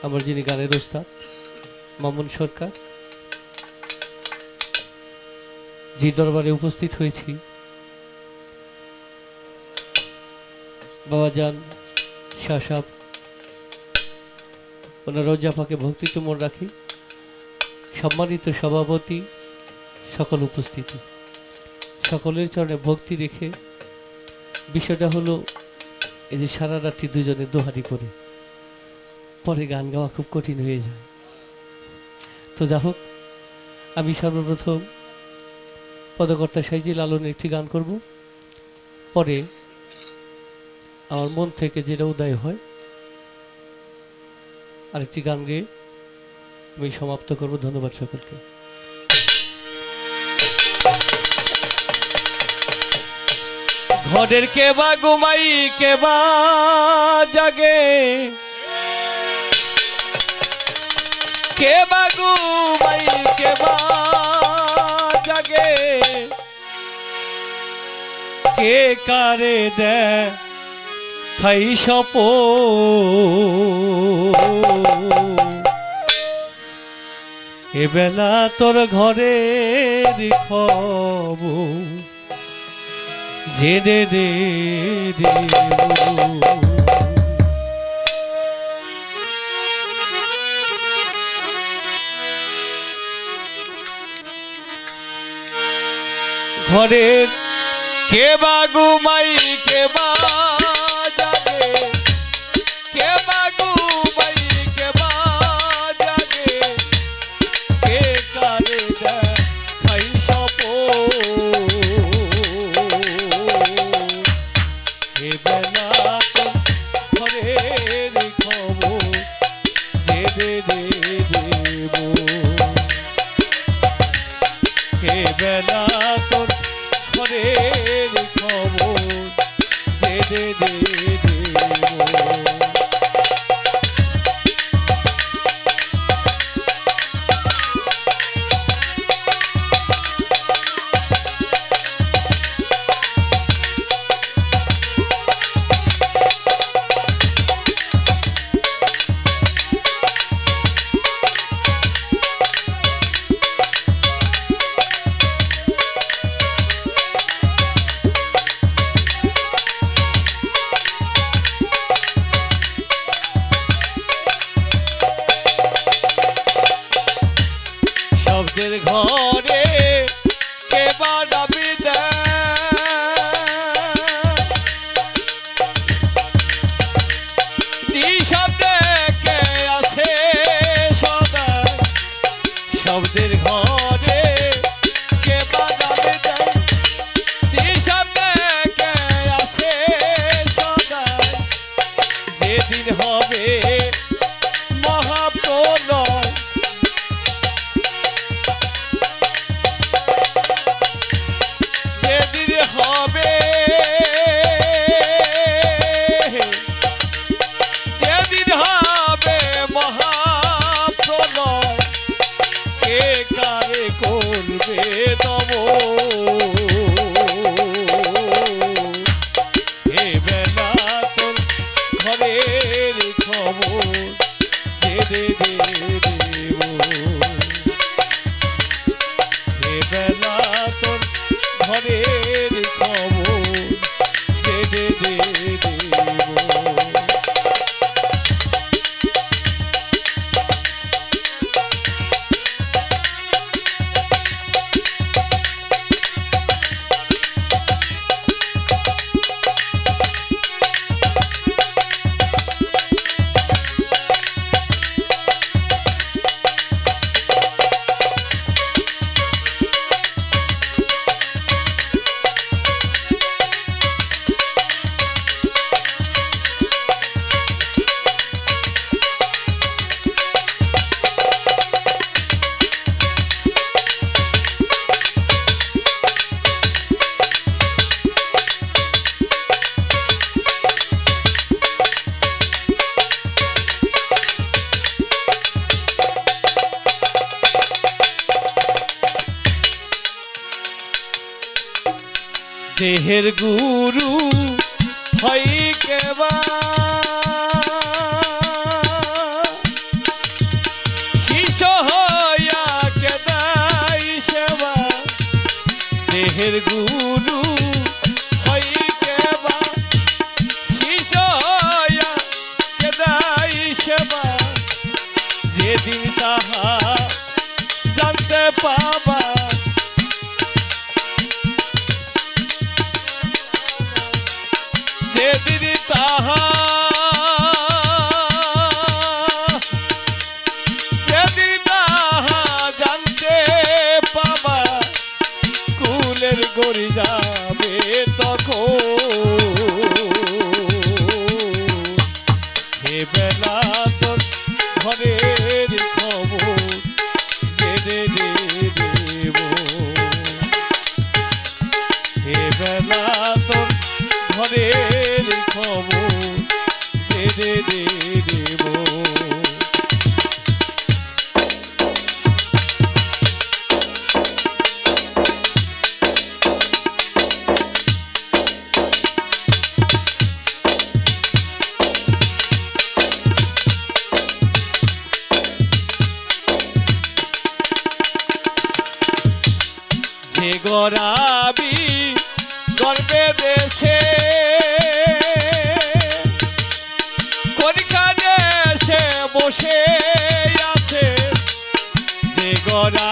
আমার যিনি গানের ওস্তাদ মামুন সরকার, যে দরবারে উপস্থিত হয়েছি, বাবাজান শাহ সাহেব, ওনার রোজাপাকে ভক্তি চুমন রাখি। সম্মানিত সভাপতি, সকল উপস্থিতি, সকলের চরণে ভক্তি রেখে, বিষয়টা হলো এই যে সারা রাত্রি দুজনে দোহারি করে পরে গান গাওয়া খুব কঠিন হয়ে যায়। তো যা হোক, আমি সর্বপ্রথম পদকর্তা সাইজি লালনের একটি গান করব, পরে আমার মন থেকে যেটা উদয় হয় আরেকটি গান গেয়ে আমি সমাপ্ত করব। ধন্যবাদ সকলকে। ঘরের কেবা ঘুমাই কেবা জাগে, কেবা ঘুমাই কেবা জাগে, কে কারে দে খাই সপ, এবেলা তোর ঘরের খবর জেনে রে ঘরের কেবা ঘুমাই কেবা জাগে, কেবা ঘুমাই কেবা জাগে, কে কারে দেখাই সপ, এ বেলা তোর ঘরের খবর জেনে রে দেব, এ বেলা তোর ঘরের খবর জেনে রে দেব। শব্দের ঘরে কেবা ডাবি দেয়, শব্দে কে আছে সদা, শব্দের ঘরে কেবা ডাবি দেয়, শব্দে কে আছে সদা, যেদিন হবে মহাপ্রলয়, যেদিন হবে, যেদিন হবে মহাপ্রলয়, কে কারে করবে তব, এ বেলা তোর ঘরের খবর জেনে দেব, এ বেলা তোর ঘরের খবর জেনে দেব। দেহের গুরু হয় কেবা পীরের গুরু হইতে বা শিশয়া কেদাই সেবা যেদিন তাহা জানতে পাবা যেদিন তাহা যেদিন তাহা জানতে পাবা কুলের গড়ি যাবে তখন হে বেলা তোর ঘরের খবর জেনে দেব হে বেলা তোর ঘরের খবর জেনে দেব যে গরাবি গর্বে দেশে কোনখানে সে বসে আছে যে গরা